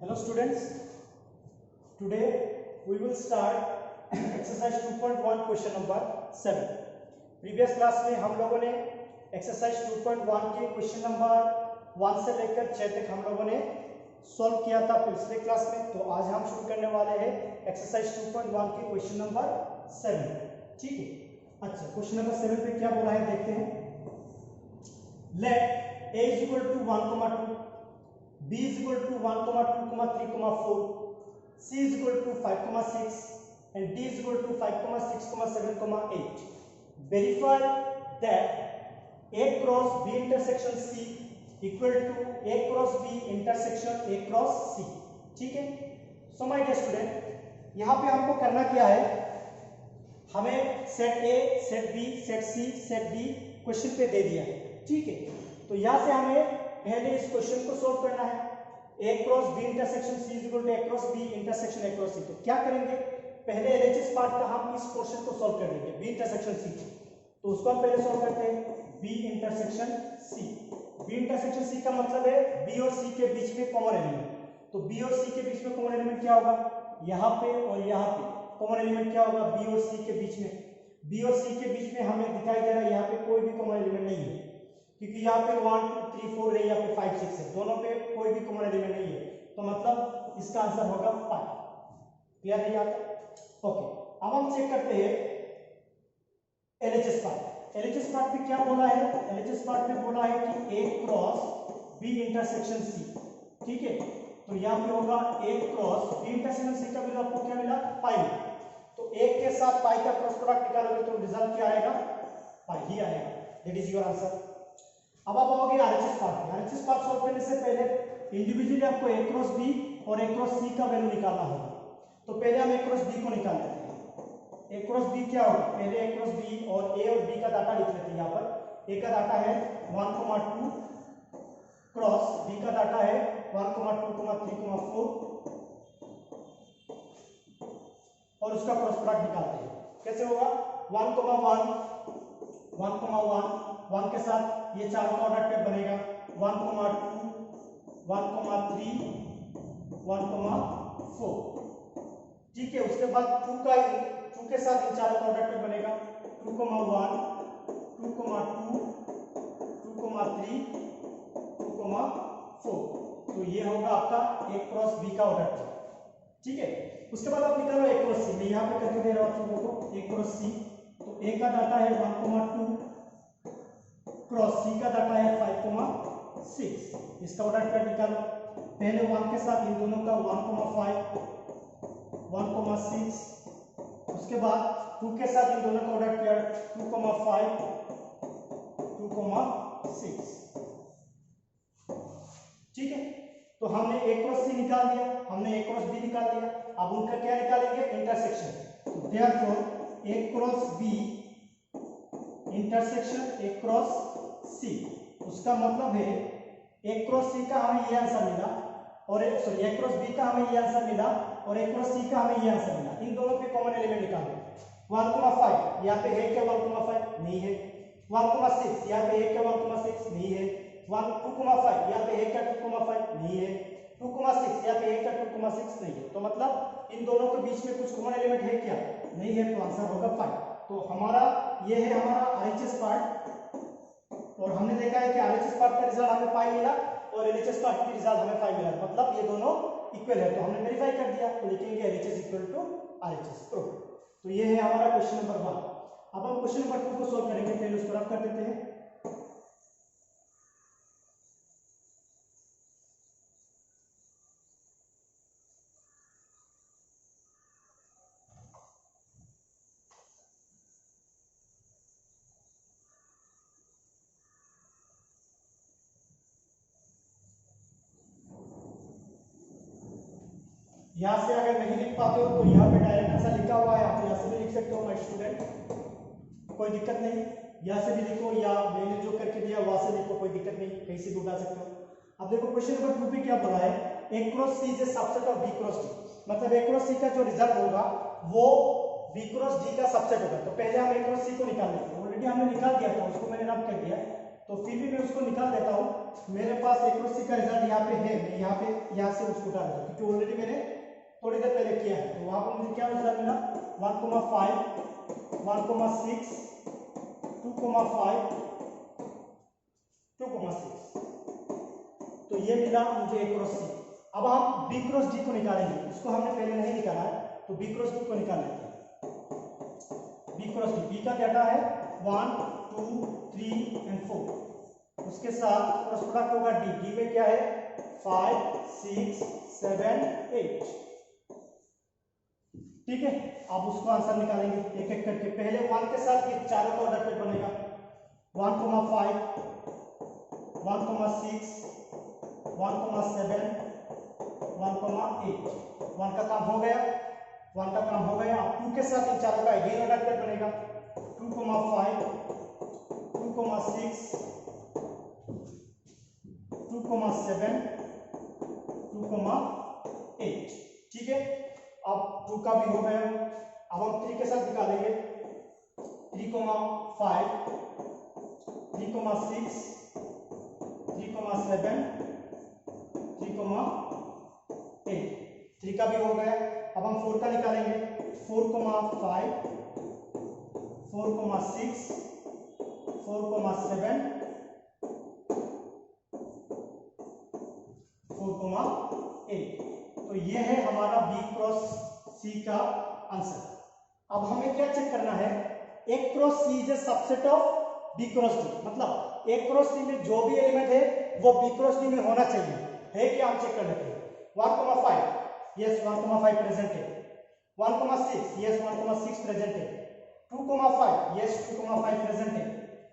Hello students, today we will start exercise 2.1 question number 7. Previous class में हम लोगों ने exercise 2.1 के question नंबर 1 से लेकर 6 तक हम लोगों ने सॉल्व किया था पिछले क्लास में। तो आज हम शुरू करने वाले हैं exercise 2.1 के question नंबर 7। ठीक है, अच्छा क्वेश्चन नंबर 7 पे क्या बोला है देखते हैं। Let a is equal to 1, 2, b is equal to 1, 2, 3, 4, c is equal to 5, 6 and d is equal to 5, 6, 7, 8. Verify that a cross b intersection c equal to a cross b intersection a cross c. ठीक है, so my dear student, यहाँ पे हमको करना क्या है, हमें set A, set B, set C, set D question पे दे दिया है। ठीक है, तो यहाँ से हमें पहले इस क्वेश्चन को सोल्व करना है। A cross B intersection C is equal to A cross B intersection A cross C. तो क्या करेंगे, पहले एलएचएस पार्ट का हम इस पोर्शन को सोल्व कर लेंगे, बी इंटरसेक्शन सी। तो उसको हम पहले सोल्व करते हैं, B intersection C. B intersection C का मतलब है बी और सी के बीच में कॉमन एलिमेंट। तो बी और सी के बीच में कॉमन एलिमेंट क्या होगा, यहाँ पे और यहाँ पे कॉमन एलिमेंट क्या होगा, बी और सी के बीच में। बी और सी के बीच में हमें दिखाई दे रहा है यहाँ पे कोई भी कॉमन एलिमेंट नहीं है, क्योंकि यहाँ पे 1, 2, 3, 4 है, यहाँ पे 5, 6 है, दोनों पे कोई भी कॉमन एलिमेंट नहीं है। तो मतलब इसका आंसर होगा 5। क्लियर है यहाँ तक? ओके, अब हम चेक करते हैं एलएचएस पार्ट। एलएचएस पार्ट पे क्या बोला है, एलएचएस पार्ट पे बोला है कि ए क्रॉस बी इंटरसेक्शन सी। ठीक है, तो यहाँ पे होगा ए क्रॉस बी इंटरसेक्शन सी का वैल्यू आपको क्या मिला, पाई। तो एक के साथ पाई का क्रॉस प्रोडक्ट निकालोगे तो रिजल्ट क्या आएगा, पाई ही आएगा। That is your answer. अब आप आओगे आरएचएस पार्ट पे। आरएचएस पार्ट सॉल्व करने से पहले इंडिविजुअली आपको ए क्रॉस बी और ए क्रॉस सी का वैल्यू निकालना होगा। तो पहले हम ए क्रॉस बी को निकाल लेते हैं। ए क्रॉस बी क्या होगा, पहले ए क्रॉस बी और ए और बी का डाटा लिख लेते हैं। यहाँ पर ए का डाटा है 1, 2 क्रॉस बी का डाटा है 1, 2, 3, 4 और उसका क्रॉस प्रोडक्ट निकालते हैं। कैसे होगा, 1, 1 के साथ ये चारों का ऑर्डर पेयर बनेगा, 1, 2, 1, 3, 1, 4। ठीक है, उसके बाद 2 के साथ इन चारों का ऑर्डर पेयर बनेगा, 2, 1, 2, 2, 3, 4। तो ये होगा आपका ए क्रॉस बी का ऑर्डर पेयर। ठीक है, उसके बाद आप निकालो ए क्रॉस सी। मैं यहाँ पे करके दे रहा हूँ आप लोगों को ए क्रॉस सी। तो ए का डाटा है 1, 2 क्रॉस सी का डाटा है 5, 6। इसका ऑर्डर पेयर निकालो। पहले 1 के साथ इन दोनों का 1, 5, 1, 6। उसके बाद 2 के साथ इन दोनों का ऑर्डर पेयर 2, 5, 2, 6। ठीक है, तो हमने ए क्रॉस सी निकाल दिया, हमने ए क्रॉस बी निकाल दिया। अब उनका क्या निकालेंगे, intersection. Therefore A cross B intersection A cross C. उसका मतलब है ए क्रॉस सी का हमें ये आंसर मिला और ए क्रॉस बी का हमें ये आंसर मिला और ए क्रॉस सी का हमें ये आंसर मिला। इन दोनों के कॉमन एलिमेंट निकालो। 1, 5 यहाँ पे है क्या, 1, 5 नहीं है। 1, 6 यहाँ पे है क्या, 1, 6 नहीं है। 1, 2, 5 यहाँ पे है क्या, 2, 5 नहीं है। 2, 6 यहाँ पे है क्या, 2, 6 नहीं है। तो मतलब इन दोनों के बीच में कुछ कॉमन एलिमेंट है क्या, नहीं है। तो आंसर होगा 5। तो हमारा ये है हमारा आरएचएस पार्ट, और हमने देखा है कि आरएचएस पार्ट का रिजल्ट हमें 5 मिला और एलएचएस पार्ट का रिजल्ट हमें 5 मिला। मतलब ये दोनों इक्वल है, तो हमने वेरीफाई कर दिया। तो लिखेंगे LHS equal to RHS, prove. तो ये है हमारा क्वेश्चन नंबर 1। अब हम क्वेश्चन नंबर 2 को सोल्व करेंगे। पहले उसको रफ कर देते हैं। यहाँ से अगर नहीं लिख पाते हो तो यहाँ पे डायरेक्ट आंसर लिखा हुआ है, आप यहाँ से भी लिख सकते हो माय स्टूडेंट, कोई दिक्कत नहीं। यहाँ से भी लिखो या मैंने जो करके दिया वहां से लिखो, कोई दिक्कत नहीं, कहीं से भी उठा सकते हो। अब देखो क्वेश्चन नंबर 2 पे क्या बोला है, A cross C is a subset of B cross D. मतलब ए क्रॉस सी का जो रिजल्ट होगा वो बी क्रॉस डी का सबसेट होगा। तो पहले हम ए क्रॉस सी को निकाल लेते हैं। ऑलरेडी हमने निकाल दिया था, उसको मैंने रब कर दिया। तो फिर भी मैं उसको निकाल देता हूँ। मेरे पास a क्रॉस c का रिजल्ट यहाँ पे है, मैं यहाँ से उसको डाल दूँ क्योंकि ऑलरेडी मैंने थोड़ी देर पहले किया है। तो वहाँ पर मुझे क्या रिजल्ट मिला 1,5 1,6 2,5 2,6। तो ये मिला मुझे a क्रॉस c। अब हम b क्रॉस d को निकालेंगे, उसको हमने पहले नहीं निकाला है, तो b क्रॉस d को निकाल लेते हैं। b क्रॉस d, b का डाटा है 1 2 3 and 4, उसके साथ क्रॉस प्रोडक्ट होगा d, d में क्या है 5 6 7 8। ठीक है, अब उसको आंसर निकालेंगे एक एक करके। पहले 1 के साथ ये चारों का ऑर्डर पे बनेगा 1,5 1,6 1,7 1,8। 1 का काम हो गया, 1 का काम हो गया। अब 2 के साथ इन चारों का अगेन ऑर्डर पे बनेगा 2,5 2,6 2,7 2,8। ठीक है, अब 2 का भी हो गया। अब हम 3 के साथ निकालेंगे 3,5 3,6 3,7 3,8। 3 का भी हो गया। अब हम 4 का निकालेंगे 4,5 4,6 4,7 4,8। तो ये है हमारा b क्रॉस c का आंसर। अब हमें क्या चेक करना है, a cross c is a subset of b cross d, मतलब a क्रॉस c में जो भी एलिमेंट है वो b क्रॉस d में होना चाहिए, है क्या, हम चेक कर लेते हैं। 1,5 यस 1,5 प्रेजेंट है, 1,6 यस 1,6 प्रेजेंट है, 2,5 यस 2,5 प्रेजेंट है,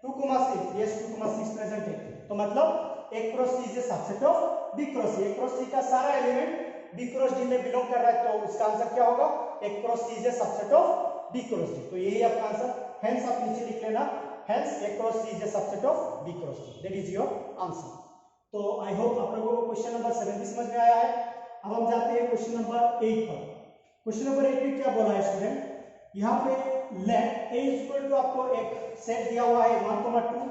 2,6 यस 2,6 प्रेजेंट है। तो मतलब a cross c is a subset of b cross c। a cross c का सारा एलिमेंट b क्रॉस d में बिलोंग कर रहा है, तो इसका आंसर क्या होगा, a cross c is a subset of b cross d। तो यही आपका आंसर, हेंस आप नीचे लिख लेना, hence a cross c is a subset of b cross d, that is your answer. तो आई होप आप लोगों को क्वेश्चन नंबर 7 भी समझ में आया है। अब हम जाते हैं क्वेश्चन नंबर 8 पर। क्वेश्चन नंबर 8 में क्या बोला है स्टूडेंट, यहाँ पे लेट a इक्वल टू आपको एक सेट दिया हुआ है 1,2,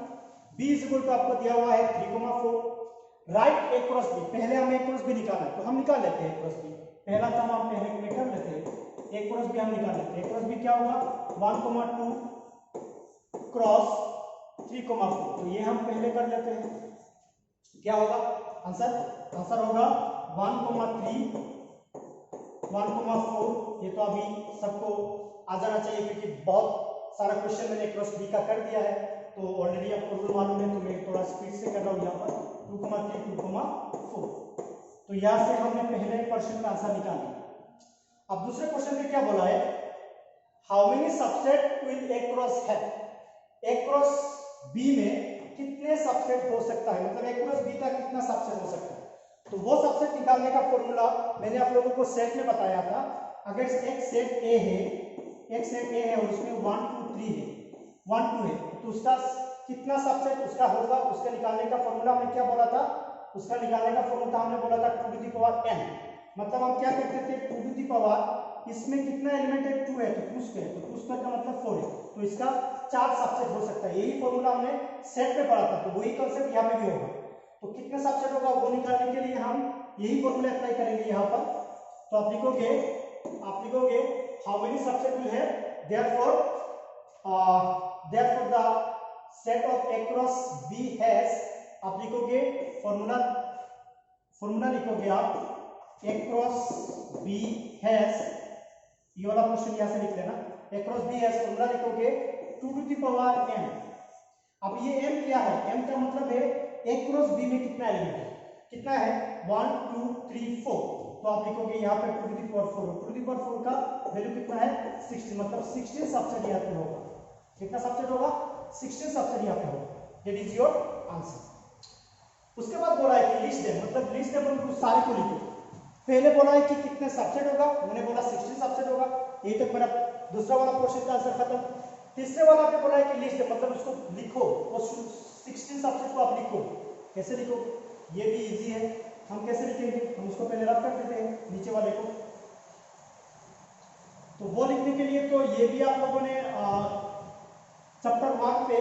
b इक्वल टू आपको दिया हुआ है 3,4, राइट a क्रॉस b। पहले हमें a क्रॉस b निकालना है, तो हम निकाल लेते हैं a क्रॉस b। पहला काम हम पहले में कर लेते हैं, a क्रॉस b हम निकाल लेते हैं। a क्रॉस b क्या होगा 1,2 क्रॉस 3,4। तो ये हम पहले कर लेते हैं, क्या होगा आंसर होगा 1,3 1,4। ये तो अभी सबको आ जाना चाहिए क्योंकि बहुत सारा क्वेश्चन मैंने क्रॉस b का कर दिया है, तो ऑलरेडी आपको रूल मालूम है, तो मैं थोड़ा स्पीड से कर रहा हूँ। यहाँ पर 2,3 2,4। तो यहाँ से हमने पहले क्वेश्चन का आंसर निकाला। अब दूसरे क्वेश्चन में क्या बोला है, how many subset will a cross है, a क्रॉस b में कितने सबसेट हो सकता है, मतलब a क्रॉस b का कितना सबसेट हो सकता है। तो वो सबसेट निकालने का फॉर्मूला मैंने आप लोगों को सेट में बताया था। अगर एक सेट a है, एक सेट a है और उसमें 1 2 3 है, 1 2 है, तो उसका कितना सबसेट उसका होगा, उसका निकालने का फॉर्मूला हमने क्या बोला था, उसका निकालने का फॉर्मूला हमने बोला था 2 टू द पावर n। मतलब हम क्या करते थे 2 टू द पावर, इसमें कितना एलिमेंट है 2 है, तो 2 स्क्वायर, तो 2 स्क्वायर का मतलब 4 है, तो इसका 4 सबसेट हो सकता है। यही फॉर्मूला हमने सेट में पढ़ा था, तो वही कॉन्सेप्ट यहाँ पे भी होगा। तो कितने सबसेट होगा वो निकालने के लिए हम यही फॉर्मूला अप्लाई करेंगे यहाँ पर। तो आप लिखोगे how many subset will have, therefore the set of a cross b has, आप लिखोगे फॉर्मूला लिखोगे आप a क्रॉस b हैज, ये वाला क्वेश्चन यहाँ से लिख लेना, a cross b has formula लिखोगे 2 टू द पावर m। अब ये m क्या है, m का मतलब है a क्रॉस b में कितना एलिमेंट है, कितना है 1 2 3 4। तो आप लिखोगे यहाँ पे 2 to the power 4, 2 to the power 4 का वैल्यू कितना है 16, मतलब 16 सबसेट यहाँ पे होगा। कितना सबसेट होगा 16 सबसेट यहाँ पे होगा, दैट इज योर आंसर। उसके बाद बोला है कि लिस्ट देम, मतलब लिस्ट देम सारे को लिखो। पहले बोला है कि कितने सबसेट होगा, मैंने बोला 16 सबसेट होगा, यही तक मेरा दूसरा वाला क्वेश्चन का आंसर खत्म। तीसरे वाला पे बोला है कि लिस्ट देम, मतलब उसको लिखो, वो 16 सबसेट को आप लिखो। कैसे लिखोगे, ये भी इजी है, हम कैसे लिखेंगे, हम उसको पहले रफ कर देते हैं नीचे वाले को। तो वो लिखने के लिए तो ये भी आप लोगों ने चैप्टर 1 पे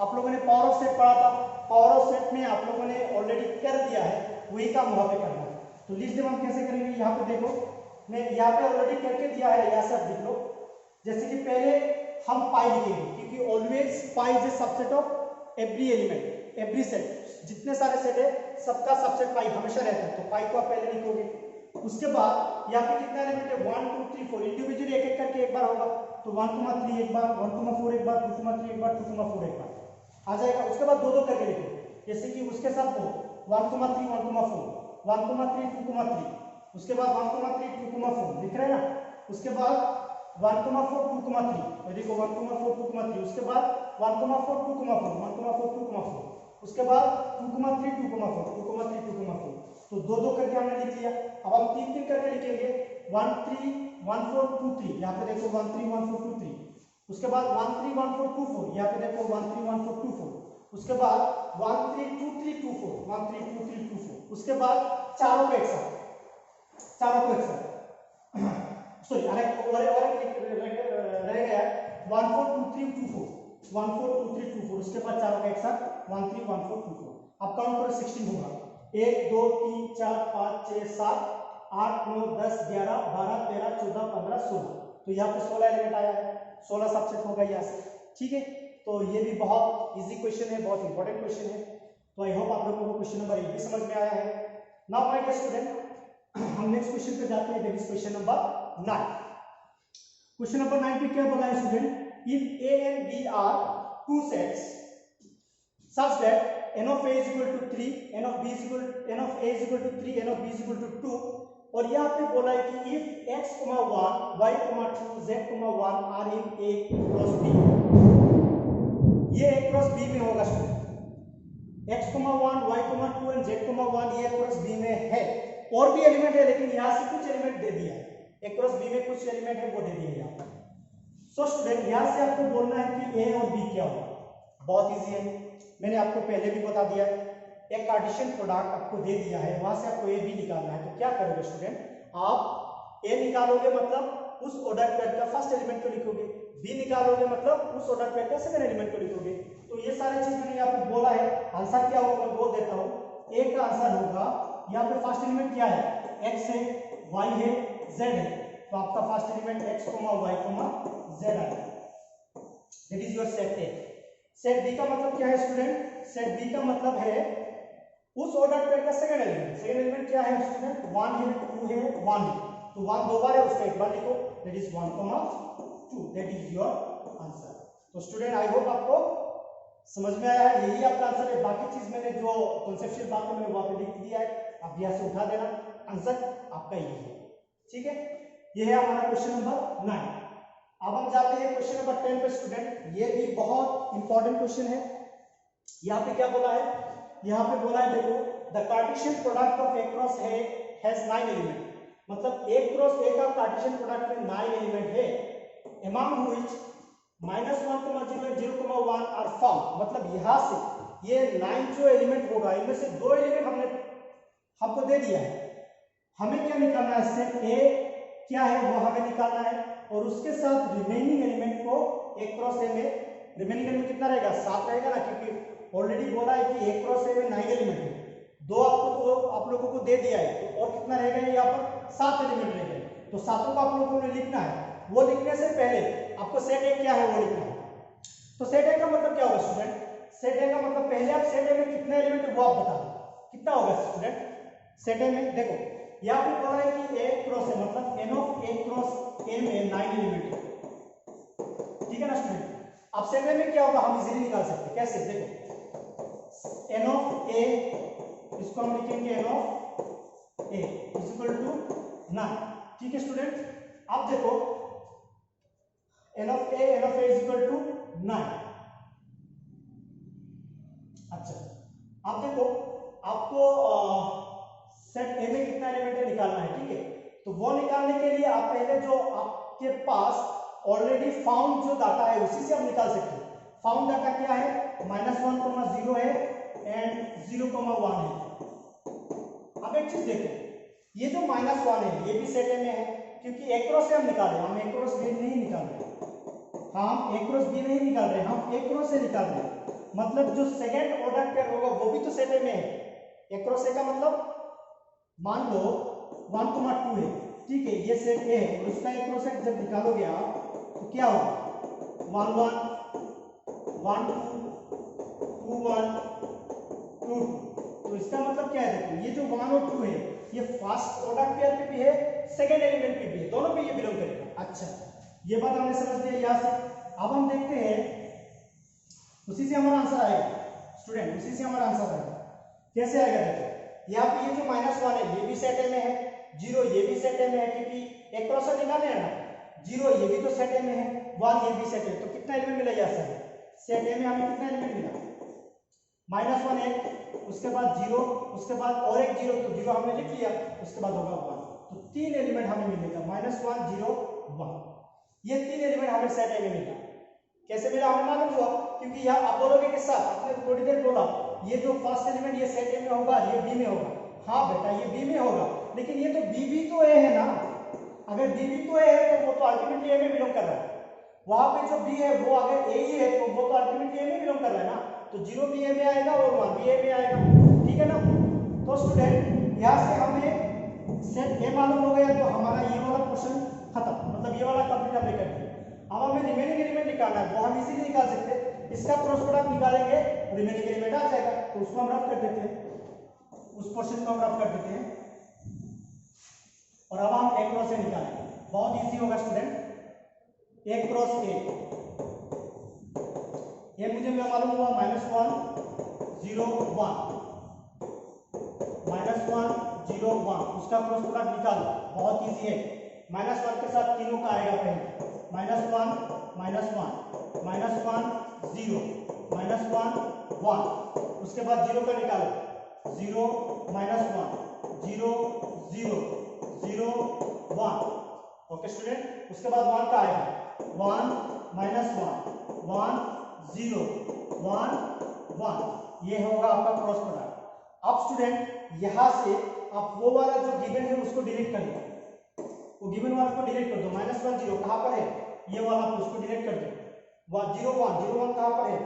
आप लोगों ने पावर ऑफ सेट पढ़ा था, पावर ऑफ सेट में आप लोगों ने ऑलरेडी कर दिया है, वही काम वहां पे करना है। तो लिस्ट हम कैसे करेंगे, यहाँ पे देखो मैं यहाँ पे ऑलरेडी करके दिया है, यहाँ से आप देख लो। जैसे कि पहले हम पाई लिखेंगे, क्योंकि always pi is a subset of every element, every set, जितने सारे सेट है सबका सबसेट पाई हमेशा रहता है, तो पाई को आप पहले लिखोगे। उसके बाद यहाँ पे कितना एलिमेंट है 1 2 3 4, इंडिविजुअली एक एक करके एक बार होगा, तो 1,3 एक बार, 1,4 एक बार, 2,3 एक बार, 2,4 एक बार आ जाएगा। उसके बाद दो दो करके लिखो, जैसे कि उसके साथ दो 1,3 1,4, 1,3 2,3, उसके बाद 1,3 2,4 लिख रहे हैं ना। उसके बाद 1,4 2,3, देखो 1,4 2,3, उसके बाद 1,4 2,4, 1,4 2,4, उसके बाद 2,3 2,4, 2,3 2,4, तो दो दो करके हमने लिख लिया। अब हम तीन तीन करके लिखेंगे 1 3 1 4 2 3, यहाँ पे देखो 1 3 1 4 2 3, उसके बाद 1 3 1 4 2 4, यहाँ पे देखो 1 3 1 4 2 4, उसके बाद 1 3 2 3 2 4, 1 3 2 3 2 4, उसके बाद चारों को एक साथ सॉरी अरे रह गया 1 4 2 3 2 4, 1 4 2 3 2 4, उसके बाद चारों का एक साथ 1 3 1 4 2 4। अब काउंट करो 16 होगा, 1 2 3 4 5 6 7 8 9 10 11 12 13 14 15 16, तो यहाँ पे 16 एलिमेंट आया है, 16 सबसेट होगा यहाँ से, ठीक है। तो ये भी बहुत इजी क्वेश्चन है, बहुत इंपॉर्टेंट क्वेश्चन है। तो आई होप आप लोगों को क्वेश्चन नंबर 1 भी समझ में आया है। नाउ माय डियर स्टूडेंट, हम नेक्स्ट क्वेश्चन पे जाते हैं, that is question number 9। Question number 9 पे क्या बोला है student, if a and b are two sets such that n of a is equal to 3, n of a is equal to 3, n of b is equal to 2, और यहाँ पे बोला है कि if x, y, y, 2, z, 1 are in a cross b, ये a cross b में होगा student, x, 1, y, 2 and z, 1 ये cross b में है। और भी एलिमेंट है लेकिन यहाँ से कुछ एलिमेंट दे दिया है, a cross b में कुछ एलिमेंट है वो दे दिए यहाँ पर। सो स्टूडेंट यहाँ से आपको बोलना है कि a और b क्या होगा, बहुत इजी है, मैंने आपको पहले भी बता दिया है। एक कार्टेशियन प्रोडक्ट आपको दे दिया है, वहां से आपको a b निकालना है, तो क्या करोगे स्टूडेंट, आप a निकालोगे मतलब उस ऑर्डर पेयर का फर्स्ट एलिमेंट को लिखोगे, b निकालोगे मतलब उस ऑर्डर पेयर का सेकंड एलिमेंट को लिखोगे। तो ये सारे चीज मैंने यहाँ पे बोला है, आंसर क्या होगा मैं बोल देता हूँ। a का आंसर होगा, यहाँ पे फर्स्ट एलिमेंट क्या है, x है, y है, z है, तो आपका first element x, y, z आएगा, that is your set A। Set B का मतलब क्या है स्टूडेंट, सेट B का मतलब है उस ऑर्डर पेयर का सेकंड एलिमेंट। सेकंड एलिमेंट क्या है स्टूडेंट, 1 है, 2 है, 1 है, तो 1 दो बार है, उसका एक बार लिखो, that is 1, 2, that is your answer. तो स्टूडेंट आई होप आपको समझ में आया है, यही आपका आंसर है। बाकी चीज मैंने जो कॉन्सेप्चुअल बात है मैंने वहां पे लिख दिया है, आप यहाँ से उठा देना, आंसर आपका यही है, ठीक है। ये है हमारा क्वेश्चन नंबर 9। अब हम जाते हैं क्वेश्चन नंबर 10 पे स्टूडेंट, ये भी बहुत इंपॉर्टेंट क्वेश्चन है। यहाँ पे क्या बोला है, यहाँ पे बोला है देखो, the Cartesian product of A cross A has 9 element, मतलब ए क्रॉस ए का कार्टेशियन प्रोडक्ट में 9 एलिमेंट है, अमंग व्हिच -1, 0, 0,1 आर फाउंड, मतलब यहाँ से ये 9 जो एलिमेंट होगा इनमें से 2 एलिमेंट हमको दे दिया है, हमें क्या निकालना है, सेट ए क्या है वो हमें निकालना है, और उसके साथ रिमेनिंग एलिमेंट को एक क्रॉस ए में रिमेनिंग एलिमेंट कितना रहेगा, 7 रहेगा ना, क्योंकि ऑलरेडी बोला है कि एक क्रॉस ए में 9 एलिमेंट है, 2 आपको तो आप लोगों को दे दिया है, तो और कितना रह गया यहाँ पर 7 एलिमेंट रह गए, तो 7 को आप लोगों ने लिखना है। वो लिखने से पहले आपको सेट ए क्या है वो लिखना है। तो सेट ए का मतलब क्या होगा स्टूडेंट, सेट ए का मतलब पहले आप सेट ए में कितने एलिमेंट है वो आप बता दो, कितना होगा स्टूडेंट। सेट ए में देखो यहाँ पे बोला है कि ए क्रॉस ए मतलब n ऑफ ए क्रॉस ए में 9 एलिमेंट है, ठीक है ना स्टूडेंट। अब सेट ए में क्या होगा हम इजीली निकाल सकते हैं, कैसे, देखो n ऑफ ए, इसको हम लिखेंगे n of A is equal to 9, ठीक है स्टूडेंट। अब देखो n of A is equal to 9। अच्छा अब देखो आपको सेट ए में कितना एलिमेंट है निकालना है, ठीक है। तो वो निकालने के लिए आप पहले जो आपके पास ऑलरेडी फाउंड जो डाटा है उसी से आप निकाल सकते हैं। फाउंड डाटा क्या है, -1, 0 है एंड 0,1 है। अब एक चीज देखो, ये जो -1 है ये भी सेट ए में है, क्योंकि ए क्रॉस से हम निकाल रहे हैं, हम ए क्रॉस बी नहीं निकाल रहे, हम ए क्रॉस बी नहीं निकाल रहे, हम ए क्रॉस से निकाल रहे हैं। मतलब जो सेकेंड ऑर्डर पेयर होगा वो भी तो सेट ए में है। ए क्रॉस ए का मतलब मान लो 1, 2 है, ठीक है, ये सेट ए है और उसका ए क्रॉस ए जब निकालोगे आप तो क्या होगा 1 1 1 2 2 1 2 2। तो इसका मतलब क्या है, देखो ये जो 1 और 2 है ये फर्स्ट प्रोडक्ट पेयर पे भी है, सेकंड एलिमेंट पे भी है, दोनों पे ये बिलोंग करेगा। अच्छा, ये बात हमने समझ लिया यहाँ से। अब हम देखते हैं, उसी से हमारा आंसर आएगा स्टूडेंट, उसी से हमारा आंसर आएगा। कैसे आएगा देखो, यहाँ पे ये जो -1 है ये भी सेट ए में है, 0 ये भी सेट ए में है, क्योंकि एक क्रॉस निकाले हैं ना, 0 ये भी तो सेट ए में है, 1 ये भी सेट ए। तो कितना एलिमेंट मिला यहाँ से, सेट ए में हमें कितना एलिमेंट मिला, -1 एक, उसके बाद 0, उसके बाद और एक 0, तो 0 हमने लिख लिया, उसके बाद होगा 1। तो 3 एलिमेंट हमें मिलेगा, -1 0 1। ये 3 एलिमेंट हमें सेट ए में मिला। कैसे मिला हमें मालूम हुआ, क्योंकि यहाँ आप बोलोगे के साथ आपने थोड़ी देर बोला ये जो फर्स्ट एलिमेंट ये सेट ए में होगा, ये बी में होगा। हाँ बेटा ये बी में होगा, लेकिन ये तो बी भी तो ए है ना। अगर बी भी तो ए है तो वो तो अल्टीमेटली ए में बिलोंग कर रहा है। वहां पे जो बी है वो अगर ए ही है तो वो तो अल्टीमेटली ए में बिलोंग कर रहा है ना। तो 0 भी ए में आएगा और 1 भी ए में आएगा, ठीक है ना। तो स्टूडेंट यहाँ से हमें सेट ए मालूम हो गया, तो हमारा ये वाला क्वेश्चन खत्म, मतलब ये वाला कंप्लीट हमने कर दिया। अब हमें रिमेनिंग एलिमेंट निकालना है, वो हम इजीली निकाल सकते हैं। इसका क्रॉस प्रोडक्ट निकालेंगे, रिमेनिंग एलिमेंट आ जाएगा, तो उसको हम रफ कर देते हैं, उस पोर्शन को हम रफ कर देते हैं। और अब हम ए क्रॉस ए निकालेंगे, बहुत इजी होगा स्टूडेंट। ए क्रॉस ए, ये मुझे मालूम हुआ -1 0 1, -1 0 1, उसका क्रॉस प्रोडक्ट निकालो, बहुत इजी है। -1 के साथ तीनों का आएगा पहले, -1 -1 -1 0 -1 1, उसके बाद 0 का निकालो, 0 -1 0 0 0 1। ओके स्टूडेंट, उसके बाद 1 का आएगा, 1 -1 1 0 1 1, ये होगा आपका क्रॉस प्रोडक्ट। अब स्टूडेंट यहाँ से आप वो वाला जो गिवन है उसको डिलीट कर दो, वो गिवन वाला को डिलीट कर दो। -1 0 कहाँ पर है, ये वाला, उसको डिलीट कर दो। 0 1 कहाँ पर है,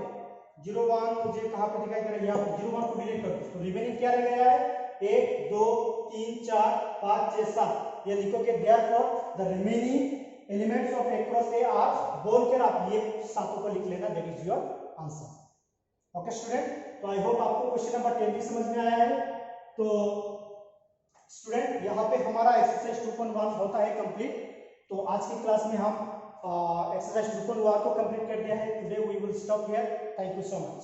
0 1 मुझे कहाँ पर दिखाई दे रहा है, यहाँ 0 1 को डिलीट कर दो। तो रिमेनिंग क्या रह गया है, 1 2 3 4 5 6 7, ये लिखोगे therefore the remaining elements of A cross A R, बोलकर आप ये सातों को लिख लेना, that is your answer. Okay student, तो आई होप आपको क्वेश्चन नंबर 10 भी समझ में आया है। तो स्टूडेंट यहाँ पे हमारा एक्सरसाइज 2.1 होता है कंप्लीट। तो आज की क्लास में हम एक्सरसाइज 2.1 को कंप्लीट कर दिया है। Today we will stop here, thank you so much.